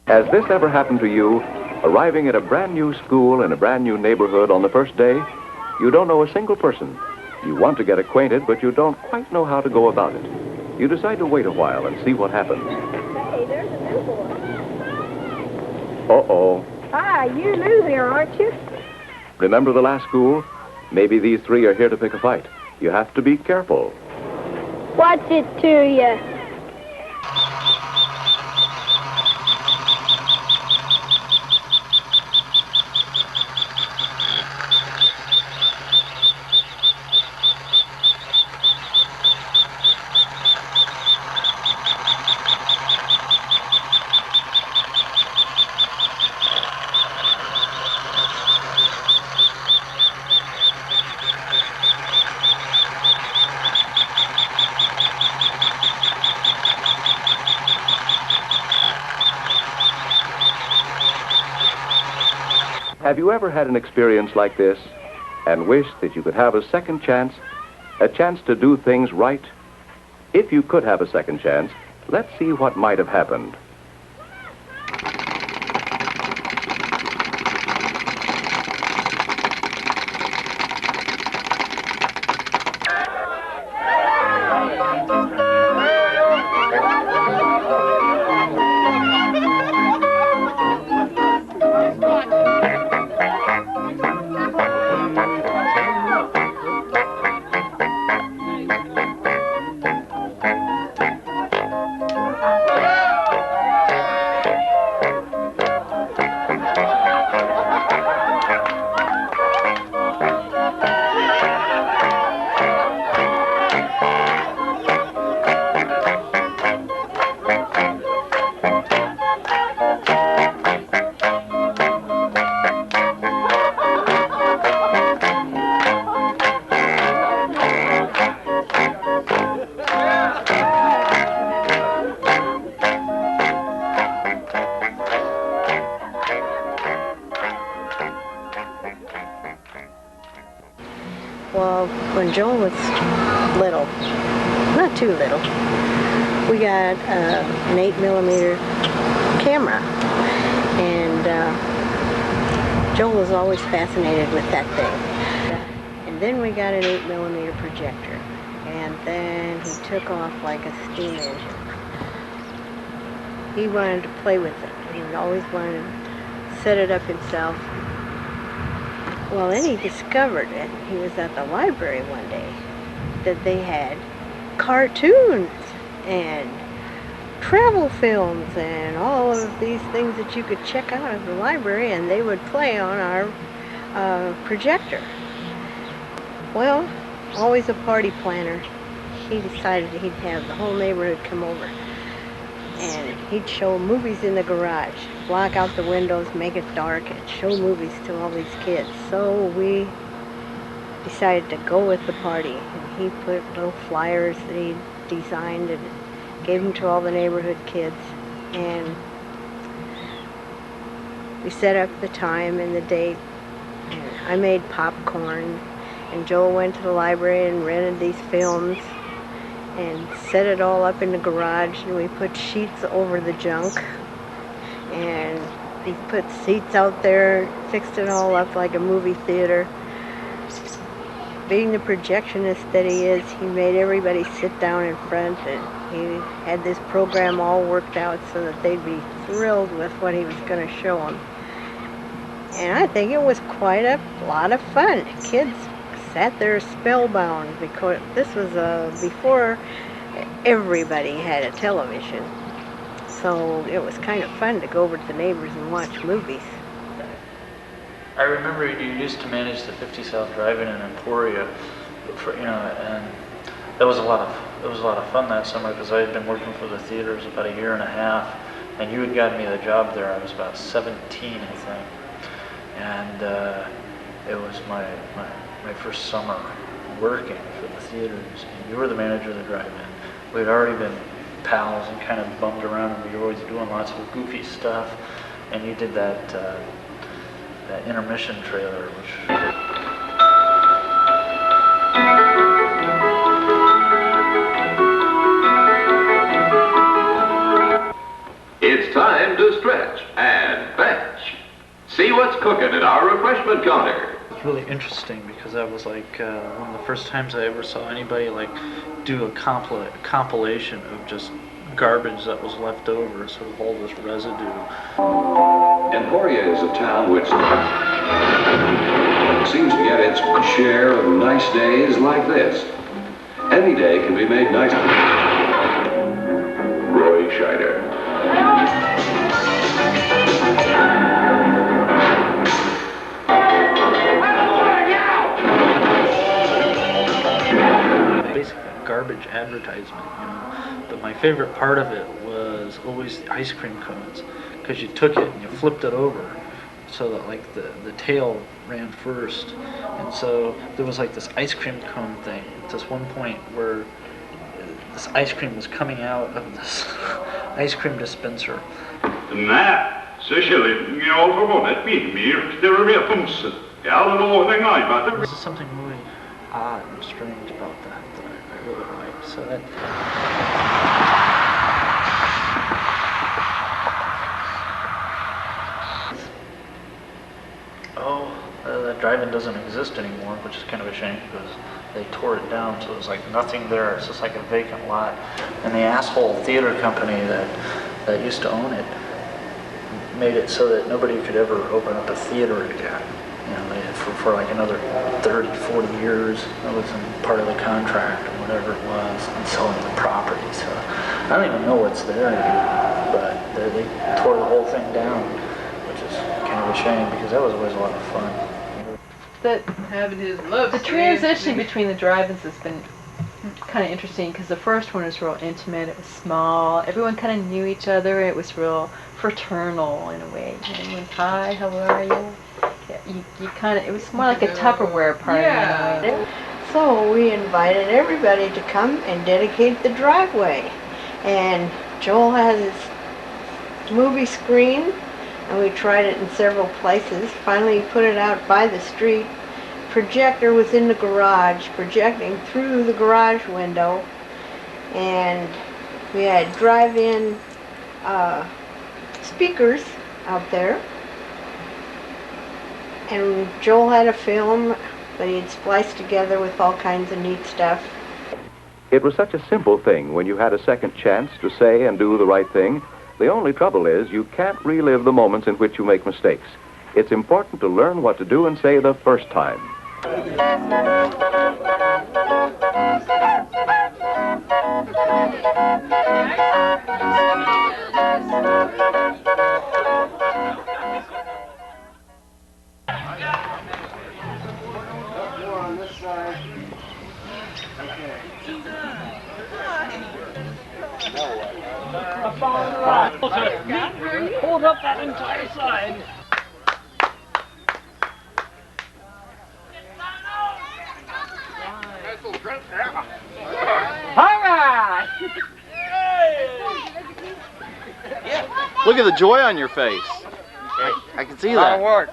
Has this ever happened to you? Arriving at a brand new school in a brand new neighborhood on the first day, you don't know a single person. You want to get acquainted, but you don't quite know how to go about it. You decide to wait a while and see what happens. Hey, there's a new boy. Uh-oh. Hi, you're new here, aren't you? Remember the last school? Maybe these three are here to pick a fight. You have to be careful. What's it to you? Have you ever had an experience like this and wished that you could have a second chance, a chance to do things right? If you could have a second chance, let's see what might have happened. Well, when Joel was little, not too little, we got an 8mm camera, and Joel was always fascinated with that thing. And then we got an 8mm projector, and then he took off like a steam engine. He wanted to play with it. He always wanted to set it up himself. Well, then he discovered it. He was at the library one day that they had cartoons and travel films and all of these things that you could check out of the library, and they would play on our projector. Well, always a party planner, he decided he'd have the whole neighborhood come over, and he'd show movies in the garage, block out the windows, make it dark, and show movies to all these kids. So we decided to go with the party, and he put little flyers that he designed and gave them to all the neighborhood kids, and we set up the time and the date, and I made popcorn, and Joel went to the library and rented these films and set it all up in the garage, and we put sheets over the junk, and he put seats out there, fixed it all up like a movie theater. Being the projectionist that he is, he made everybody sit down in front, and he had this program all worked out so that they'd be thrilled with what he was going to show them. And I think it was quite a lot of fun. Kids sat there spellbound, because this was before everybody had a television. So it was kind of fun to go over to the neighbors and watch movies. I remember you used to manage the 50 South Drive-In in Emporia, and that was a lot of fun that summer, because I had been working for the theaters about a year and a half, and you had gotten me the job there. I was about 17, I think, and it was my first summer working for the theaters, and you were the manager of the drive-in. We had already been pals and kind of bummed around, and we were always doing lots of goofy stuff, and you did that intermission trailer, which... It's time. time to stretch and bench. See what's cooking at our refreshment counter. It's really interesting because that was like one of the first times I ever saw anybody like do a compilation of just garbage that was left over, sort of all this residue. Emporia is a town which seems to get its share of nice days like this. Any day can be made nicer. Roy Scheider. Basically a garbage advertisement, you know. But my favorite part of it was always the ice cream cones, because you took it and you flipped it over so that like the tail ran first. And so there was like this ice cream cone thing at this one point where this ice cream was coming out of this ice cream dispenser. Nej, så skiljer jag förvånat vid mer. Det är rätt omse. Jag har aldrig någonting This is something really odd and strange about that I really like. So that. Oh, that drive-in doesn't exist anymore, which is kind of a shame because they tore it down, so there's like nothing there. It's just like a vacant lot. And the asshole theater company that used to own it made it so that nobody could ever open up a theater again. You know, for like another 30, 40 years. That was part of the contract or whatever it was, and selling the property. So I don't even know what's there anymore, but they tore the whole thing down, which is kind of a shame because that was always a lot of fun. The transition between the drive-ins has been kind of interesting because the first one was real intimate. It was small. Everyone kind of knew each other. It was real fraternal in a way. Everyone's, hi, how are you? Yeah, you kind of, it was more like a Tupperware party in a way. So we invited everybody to come and dedicate the driveway. And Joel has his movie screen, and we tried it in several places. Finally put it out by the street. Projector was in the garage, projecting through the garage window. And we had drive-in speakers out there. And Joel had a film that he had spliced together with all kinds of neat stuff. It was such a simple thing when you had a second chance to say and do the right thing. The only trouble is you can't relive the moments in which you make mistakes. It's important to learn what to do and say the first time. On this side. Okay. Hold up that entire side. All right. Look at the joy on your face. I can see that. Work.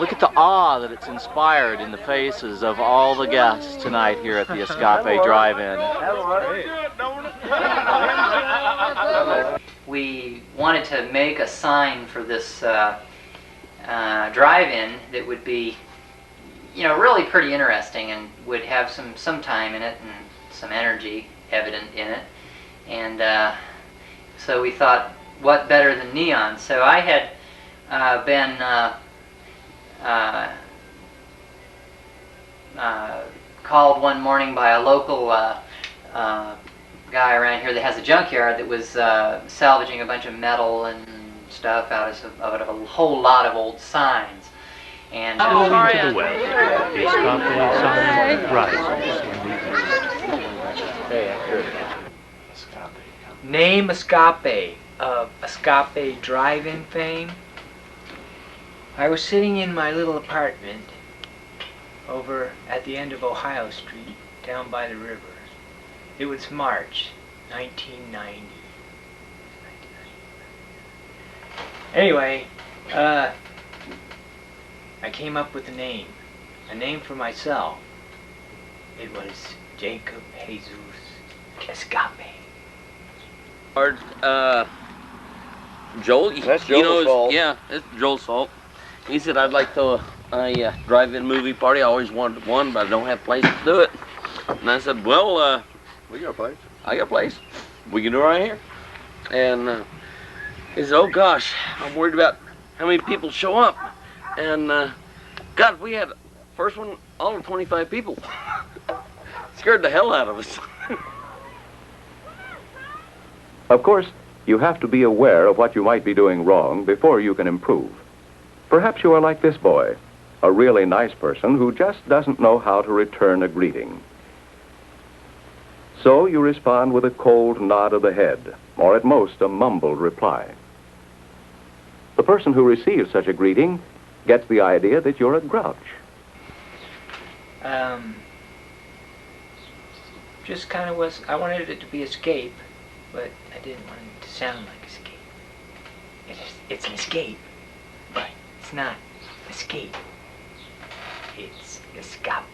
Look at the awe that it's inspired in the faces of all the guests tonight here at the Escape Drive-In. We wanted to make a sign for this drive-in that would be, you know, really pretty interesting and would have some time in it and some energy evident in it. And so we thought, what better than neon? So I had been called one morning by a local guy around here that has a junkyard that was salvaging a bunch of metal and stuff out of a whole lot of old signs. And to the west, Escape sign rises in the east. Name Escape of Escape Drive-In fame. I was sitting in my little apartment over at the end of Ohio Street, down by the river. It was March 1990. Anyway, I came up with a name for myself. It was Jacob Jesus Escape. Joel, That's you know, Joel's fault. yeah, it's Joel's fault. He said, I'd like to a drive-in movie party. I always wanted one, but I don't have a place to do it. And I said, well, we got a place. I got a place. We can do it right here. And he said, oh gosh, I'm worried about how many people show up. And God, we had first one, all of 25 people. Scared the hell out of us. Of course, you have to be aware of what you might be doing wrong before you can improve. Perhaps you are like this boy, a really nice person who just doesn't know how to return a greeting. So you respond with a cold nod of the head, or at most a mumbled reply. The person who receives such a greeting gets the idea that you're a grouch. Just kind of was, I wanted it to be escape, but I didn't want it to sound like escape. It's an escape, but it's not escape. It's escape.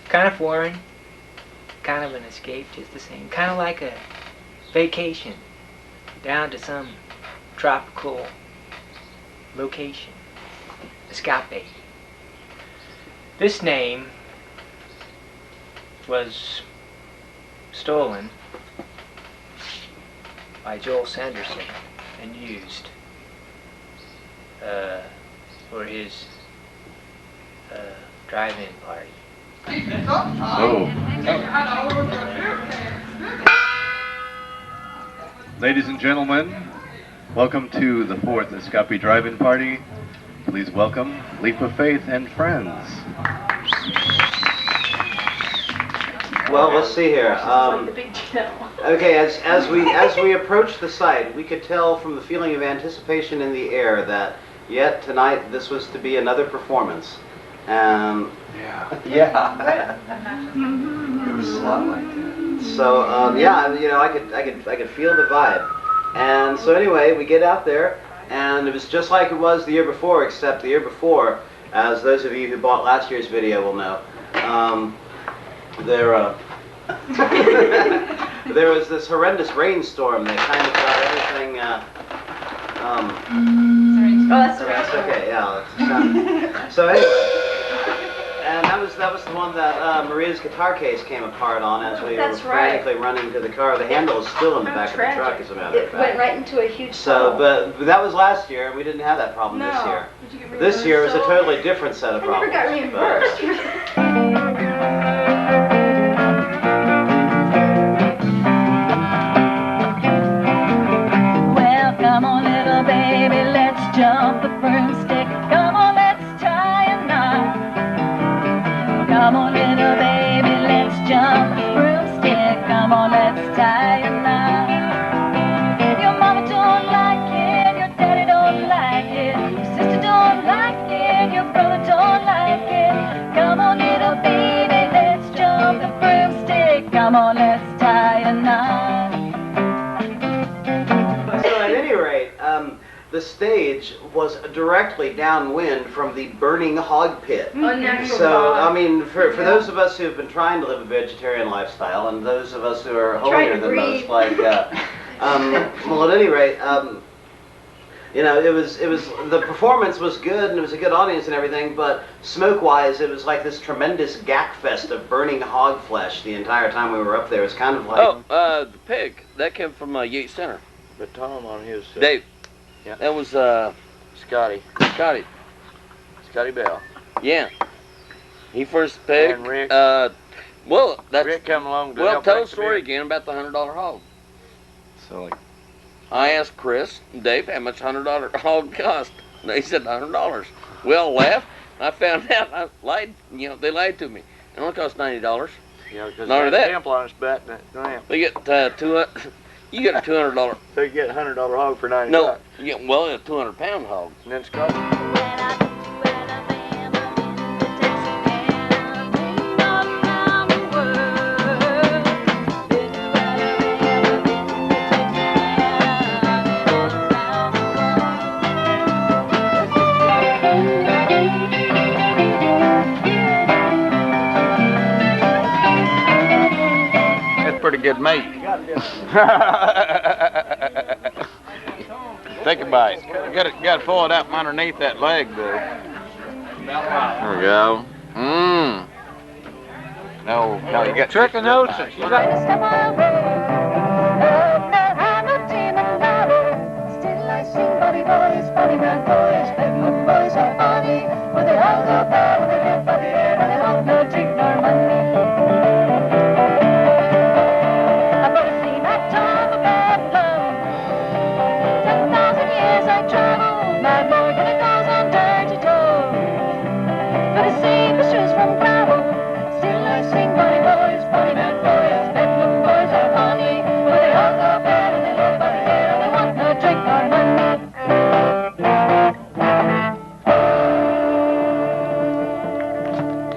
Kind of foreign, kind of an escape, just the same. Kind of like a vacation down to some tropical location. Escape. This name was stolen by Joel Sanderson and used for his drive-in party. Ladies and gentlemen, welcome to the 4th Escape Drive-In Party. Please welcome Leap of Faith and friends. Well, let's see here. Okay, as we approached the site, we could tell from the feeling of anticipation in the air that yet tonight this was to be another performance. Yeah. It was a lot like that. So yeah, you know, I could feel the vibe. And so anyway, we get out there, and it was just like it was the year before, except the year before, as those of you who bought last year's video will know, there was this horrendous rainstorm that kind of got everything. Oh, that's the rainstorm. Okay, yeah. So anyway, and that was the one that Maria's guitar case came apart on as we were frantically running to the car. The handle is still in the back of the truck, as a matter of It fact. went right into a huge So, but that was last year, and we didn't have that problem this year. This year was a totally different set of problems. I never got reimbursed. Well, come on, little baby, let's jump the broomstick. Come on, let's tie a knot. Come on, little baby, let's jump the broomstick. Come on, let's tie a knot. Your mama don't like it, your daddy don't like it, your sister don't like it, your brother don't like it. Come on, little baby, let's jump the broomstick. Come on, let's tie a knot. So at any rate, the stage was directly downwind from the burning hog pit. So, I mean, for those of us who have been trying to live a vegetarian lifestyle, and those of us who are holier than most, like, well, at any rate, you know, it was the performance was good, and it was a good audience and everything, but smoke-wise, it was like this tremendous gack fest of burning hog flesh the entire time we were up there. It was kind of like... the pig, that came from Yates Center. But Tom on his... Dave. Yeah. That was, Scotty Bell. Yeah. He first picked. And Rick. Well, that's... Rick come along to well, help tell the make story beer. again about the $100 hog. So, like... I asked Chris and Dave how much $100 hog cost. They said $100. We all laughed. I found out I lied. You know, they lied to me. It only cost $90. Yeah, because Not only that that, temple on his back, that ramp. they get you get a $200. So you get a $100 hog for 90 No, bucks. you get, well, a 200-pound hog. And then Scott. That's pretty good meat. Take a bite. You gotta pull it out from underneath that leg, though. There we go. Mmm. No, you got Chicken notes. You got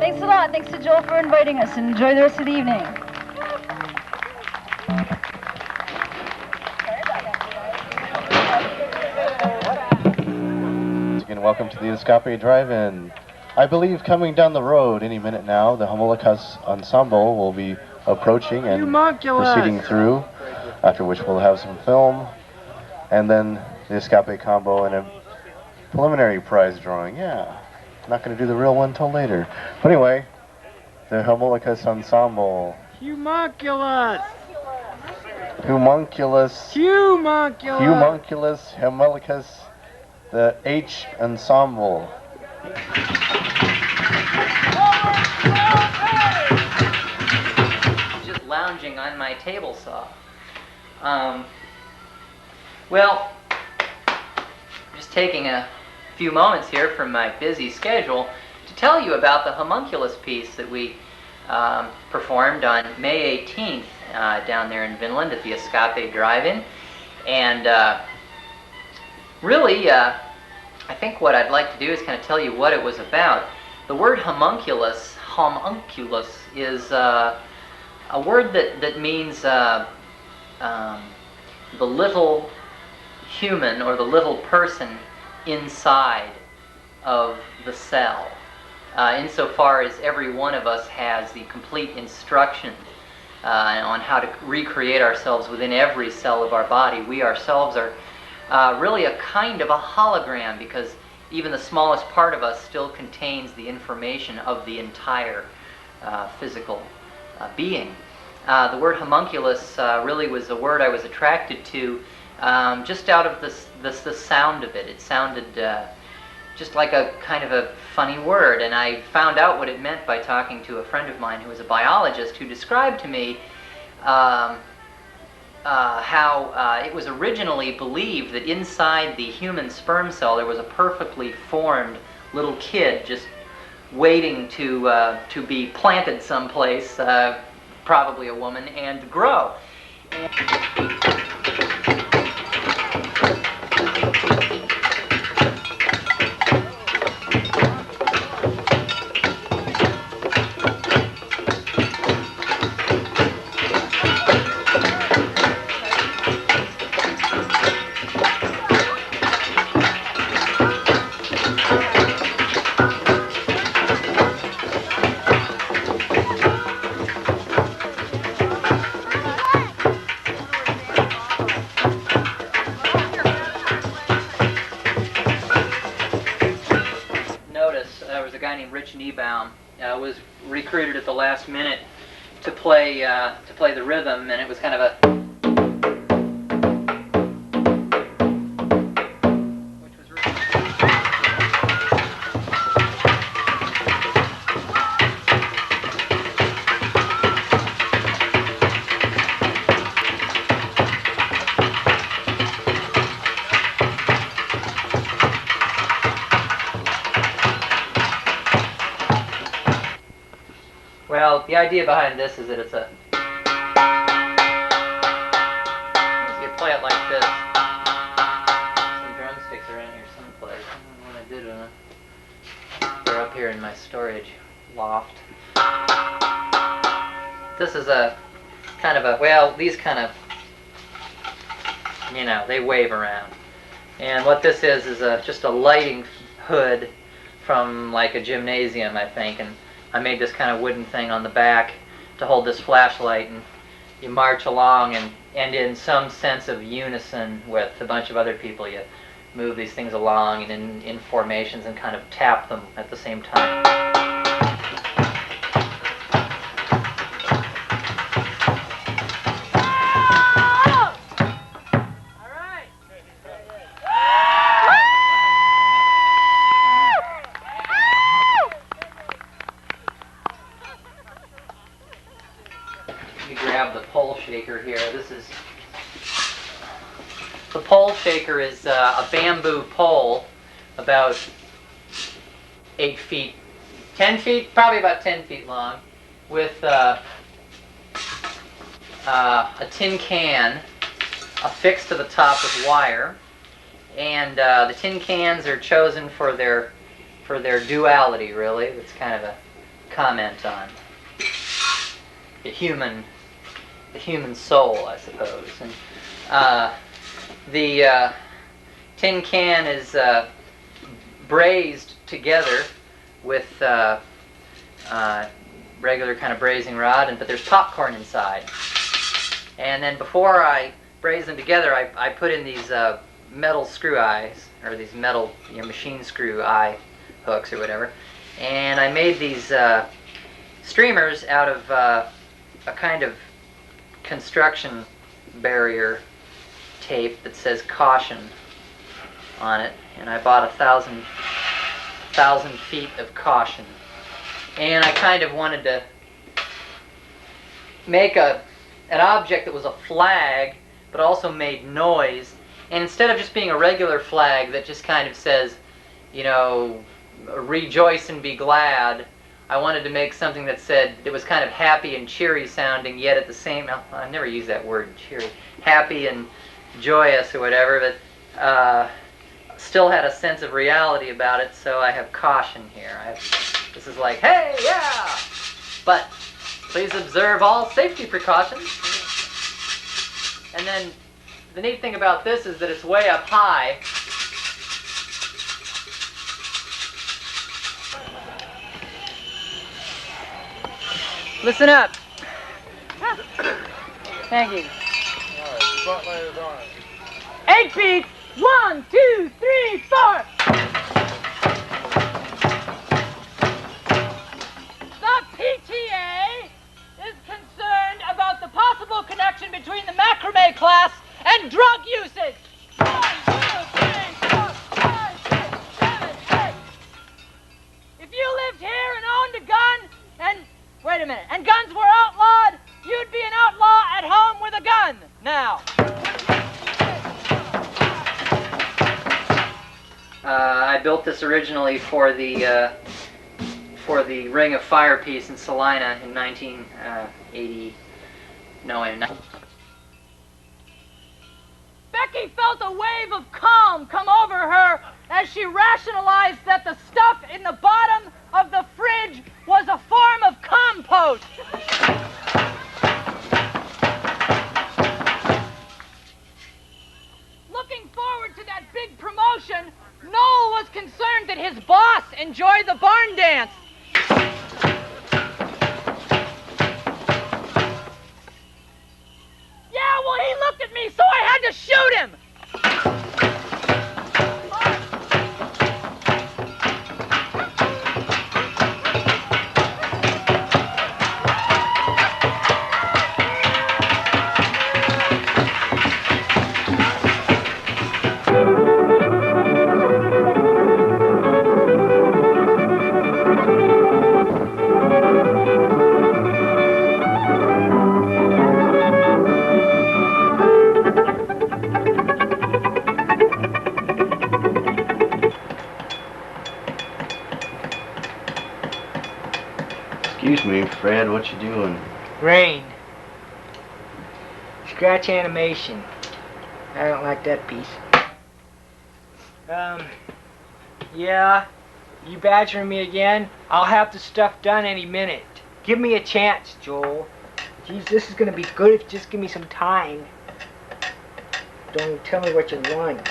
Thanks a lot. Thanks to Joel for inviting us, and enjoy the rest of the evening. Again, welcome to the Escape Drive-In. I believe coming down the road any minute now, the Homolikas Ensemble will be approaching and proceeding through, after which we'll have some film, and then the Escape combo and a preliminary prize drawing. Yeah, not going to do the real one till later. But anyway, the Homolikas Ensemble. Humunculus. Humunculus. Humunculus. Homolikas. The H Ensemble. Just lounging on my table saw. Well, just taking a few moments here from my busy schedule to tell you about the homunculus piece that we performed on May 18th down there in Vinland at the Escape Drive-In. And really, I think what I'd like to do is kind of tell you what it was about. The word homunculus is a word that means the little human or the little person inside of the cell. Insofar as every one of us has the complete instructions on how to recreate ourselves within every cell of our body, we ourselves are really a kind of a hologram, because even the smallest part of us still contains the information of the entire physical being. The word homunculus really was a word I was attracted to just out of the sound of it. It sounded just like a kind of a funny word, and I found out what it meant by talking to a friend of mine who was a biologist, who described to me how it was originally believed that inside the human sperm cell there was a perfectly formed little kid just waiting to be planted someplace, probably a woman, and grow. Was recruited at the last minute to play the rhythm, and it was kind of a Well, the idea behind this is that it's a... You play it like this. Some drumsticks are in here someplace. I don't know what I did with them. They're up here in my storage loft. This is a kind of a... Well, these kind of... You know, they wave around. And what this is just a lighting hood from like a gymnasium, I think. And I made this kind of wooden thing on the back to hold this flashlight, and you march along and in some sense of unison with a bunch of other people, you move these things along and in formations and kind of tap them at the same time. You grab the pole shaker here. The pole shaker is a bamboo pole about 8 feet, 10 feet, probably about 10 feet long, with a tin can affixed to the top with wire, and the tin cans are chosen for their duality. Really, it's kind of a comment on the human soul, I suppose. And the tin can is brazed together with regular kind of brazing rod, but there's popcorn inside. And then before I braze them together, I put in these metal screw eyes, or these metal machine screw eye hooks or whatever. And I made these streamers out of a kind of construction barrier tape that says caution on it, and I bought 1,000 feet of caution. And I kind of wanted to make an object that was a flag but also made noise, and instead of just being a regular flag that just kind of says, rejoice and be glad, I wanted to make something that said, it was kind of happy and cheery sounding, yet at the same, I never use that word, cheery, happy and joyous or whatever, but still had a sense of reality about it, so I have caution here. This is like, hey, yeah, but please observe all safety precautions. And then the neat thing about this is that it's way up high. Listen up. Thank you. 8 beats. 1, 2, 3, 4. The PTA is concerned about the possible connection between the macrame class and drug usage. 1, 2, 3, 4, 5, 6, 7, 8. If you lived here and owned a gun and guns were outlawed, you'd be an outlaw at home with a gun now. I built this originally for the Ring of Fire piece in Salina in 1980. Becky felt a wave of calm come over her as she rationalized that the stuff in the bottom of the fridge was a form of compost. Looking forward to that big promotion, Noel was concerned that his boss enjoyed the barn dance. Yeah, well, he looked at me, so I had to shoot him. Excuse me, Fred, what you doing? Rain. Scratch animation. I don't like that piece. Yeah, you badgering me again? I'll have the stuff done any minute. Give me a chance, Joel. Geez, this is gonna be good if you just give me some time. Don't even tell me what you want.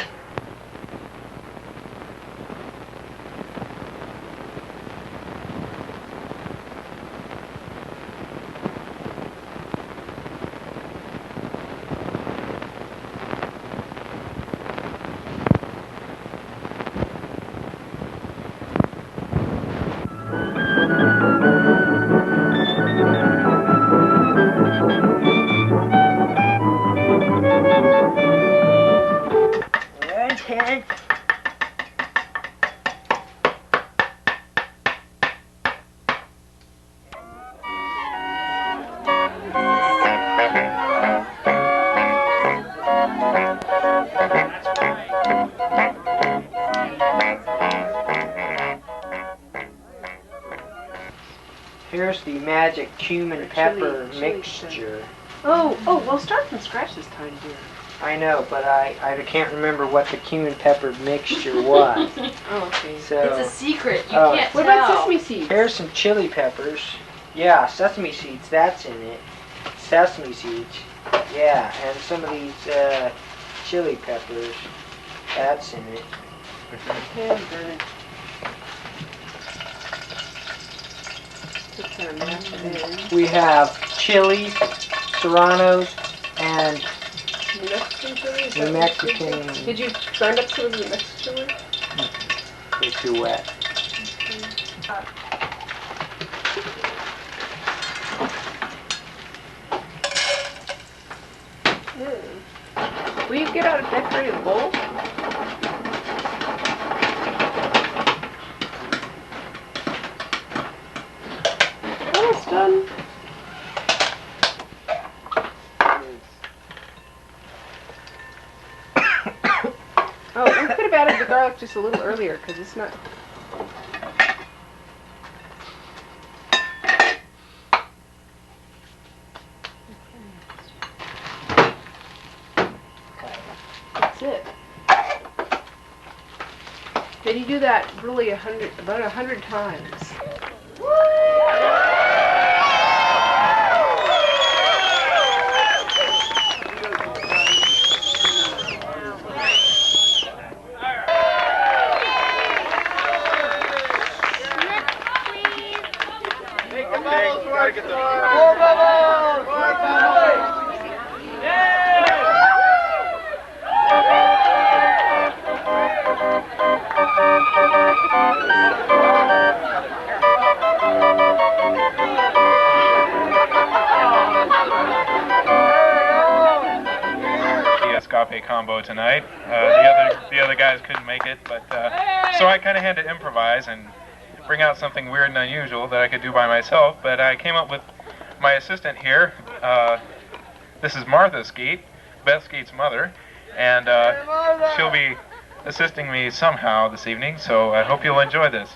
Here's the magic cumin pepper mixture. Oh, we'll start from scratch this time, dear. I know, but I can't remember what the cumin pepper mixture was. Oh, okay. So, It's a secret. You can't tell. What about sesame seeds? Here's some chili peppers. Yeah, sesame seeds, that's in it. Sesame seeds. Yeah, and some of these chili peppers, that's in it. Yeah, good. Just kind of mash it in. We have chilies, serranos, and New Mexican chili? Is New that Mexican. what you did you grind up some of the New Mexican chili? They're too wet. Will you get out a decorated bowl? Almost done. Oh, we could have added the garlic just a little earlier because it's not. That's it. Did you do that really about 100 times? Escape combo tonight. The other guys couldn't make it, but so I kind of had to improvise and bring out something weird and unusual that I could do by myself. But I came up with my assistant here. This is Martha Skeet, Beth Skeet's mother, and she'll be assisting me somehow this evening. So I hope you'll enjoy this.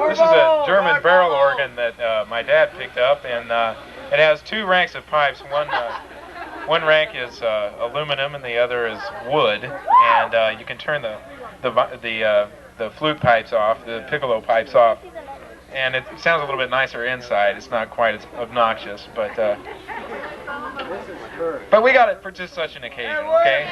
This is a German barrel organ that my dad picked up, and it has two ranks of pipes. One rank is aluminum, and the other is wood. And you can turn the flute pipes off, the piccolo pipes off, and it sounds a little bit nicer inside. It's not quite as obnoxious, but we got it for just such an occasion. Okay.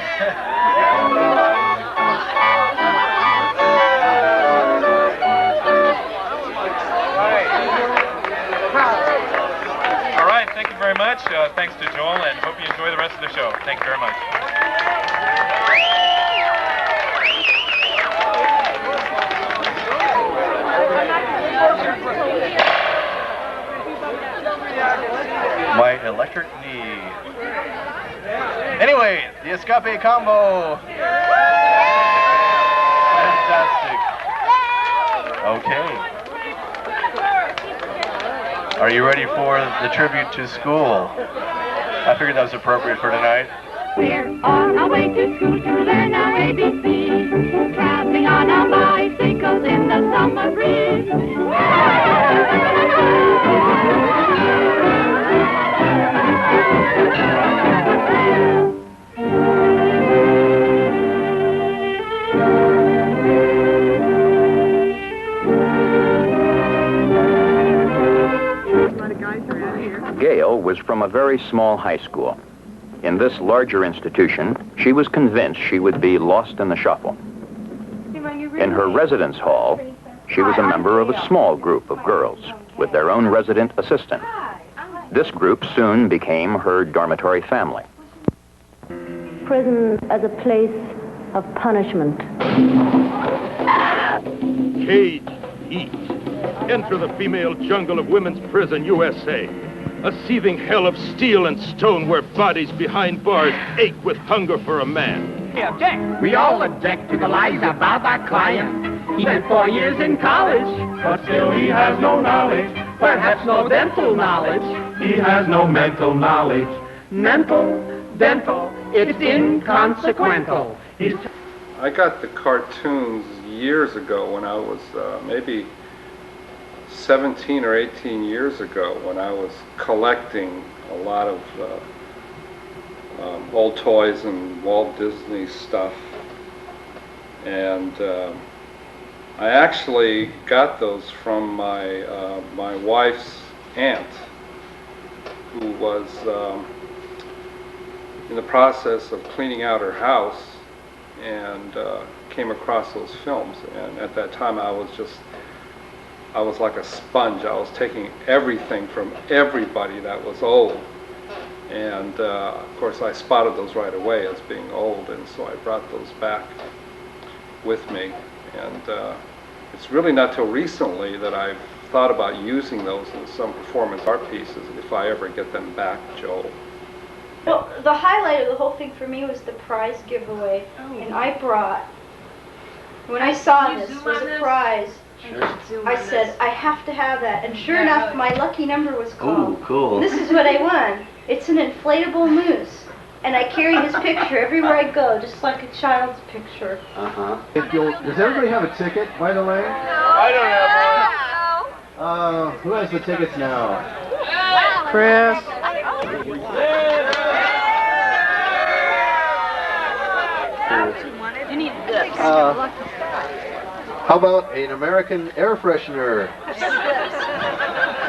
All right, thank you very much. Thanks to Joel, and hope you enjoy the rest of the show. Thank you very much. My electric knee. Anyway, the Escape combo. Fantastic. Okay. Are you ready for the tribute to school? I figured that was appropriate for tonight. We're on our way to school to learn our ABC, traveling on our bicycles in the summer breeze. A lot of guys are out here. Gail was from a very small high school. In this larger institution, she was convinced she would be lost in the shuffle. In her residence hall, she was a member of a small group of girls with their own resident assistant. This group soon became her dormitory family. Prison as a place of punishment. Cage, eat. Enter the female jungle of women's prison, USA. A seething hell of steel and stone where bodies behind bars ache with hunger for a man. We all object to the lies about our client. He spent 4 years in college, but still he has no knowledge. Perhaps no dental knowledge. He has no mental knowledge. Mental, dental, it's inconsequential. I got the cartoons years ago when I was maybe 17 or 18 years ago, when I was collecting a lot of old toys and Walt Disney stuff. And I actually got those from my wife's aunt, who was in the process of cleaning out her house, and came across those films. And at that time I was like a sponge. I was taking everything from everybody that was old. And of course I spotted those right away as being old, and so I brought those back with me. And it's really not till recently that I've thought about using those in some performance art pieces, if I ever get them back, Joel. Well, the highlight of the whole thing for me was the prize giveaway. And I brought, when I saw this was a prize, I said, I have to have that. And sure enough, my lucky number was called. Ooh, cool. And this is what I won. It's an inflatable moose. And I carry his picture everywhere I go, just like a child's picture. Uh-huh. Does everybody have a ticket, by the way? I don't have one. Who has the tickets now? Chris. You need this. How about an American air freshener?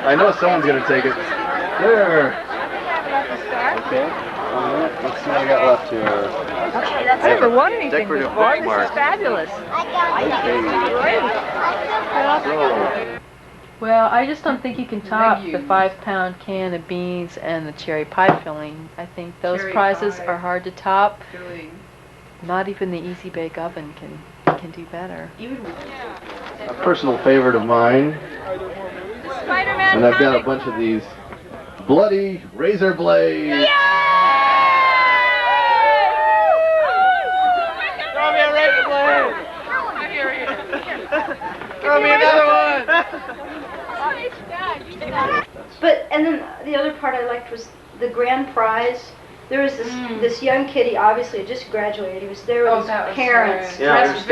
I know someone's gonna take it. There. Okay. Let's see what I got left here. Okay, that's never won anything decorative before. This bookmark. is fabulous. Well, I just don't think you can top the 5-pound can of beans and the cherry pie filling. I think those Cherry prizes pie. are hard to top. Filling. Not even the Easy Bake Oven can do better. A personal favorite of mine. And I've got a bunch of these bloody razor blades. Throw me a razor blade! I hear you. Throw me another one! But, and then the other part I liked was the grand prize. There was this young kid, he obviously had just graduated. He was there with his parents. Yeah, Dressed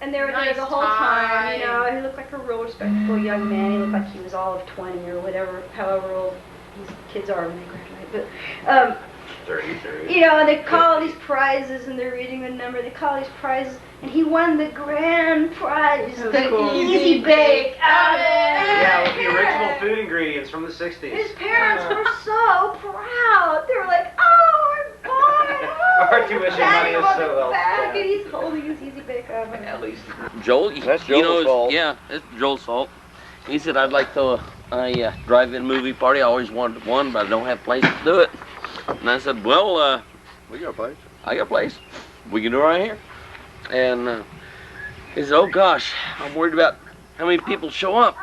and they were there the whole time, you know. He looked like a real respectable young man. He looked like he was all of 20 or whatever, however old these kids are when they graduate. But, 30. you know, and they call all these prizes and they're reading the number. They call these prizes, and he won the grand prize, the cool. Easy Bake Oven. Yeah, with the original food ingredients from the 60s. His parents were so proud. They were like, oh, our boy. Our tuition money is so well back, spent. and he's holding his Easy Bake Oven. At least. Joel, That's you know, Joel's fault. yeah, it's Joel's fault. He said, I'd like to a drive-in movie party. I always wanted one, but I don't have a place to do it. And I said, well, We got a place. I got a place. We can do it right here. And he said, oh gosh, I'm worried about how many people show up.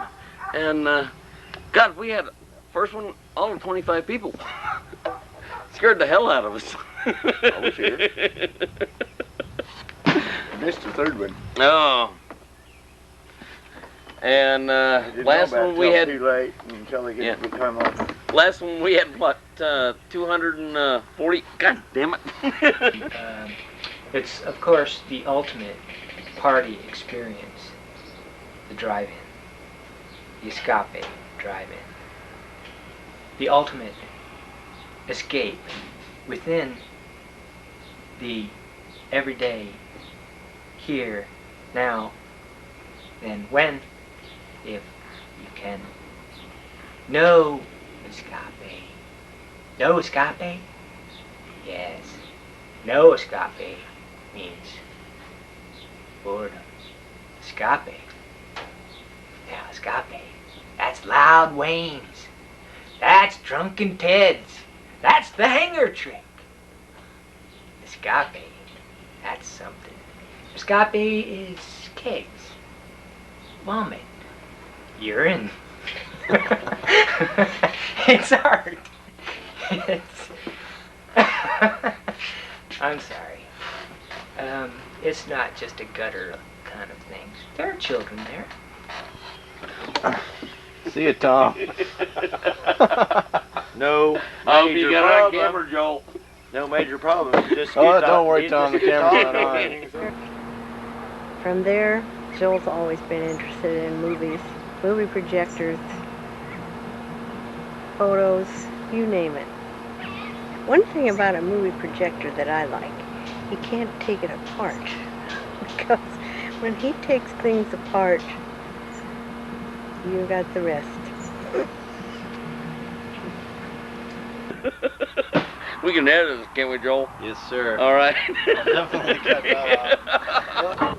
And God, if we had first one, all of 25 people. Scared the hell out of us. I was here. Missed the third one. Oh. And last one we had. Too late until they get the time on. Last one we had what? 240. God damn it. It's of course the ultimate party experience. The drive-in. The escape drive-in. The ultimate escape within the everyday here, now, and when, if you can. No escape. No escape? Yes. No escape means boredom. Escape. Now escape. That's loud Wayne's. That's drunken Ted's. That's the hanger trick. Escape. That's something. Escape is kegs. Vomit. Urine. It's art. It's I'm sorry. It's not just a gutter kind of thing. There are children there. See you, Tom. No Oh, major you got on problem. camera, Joel. No major problem. Just Oh, keep don't worry, keep Tom. The just keep camera's not talking. on. From there, Joel's always been interested in movies, movie projectors, photos, you name it. One thing about a movie projector that I like, you can't take it apart. Because when he takes things apart, you got the rest. We can edit this, can't we, Joel? Yes, sir. All right. Definitely cut that off.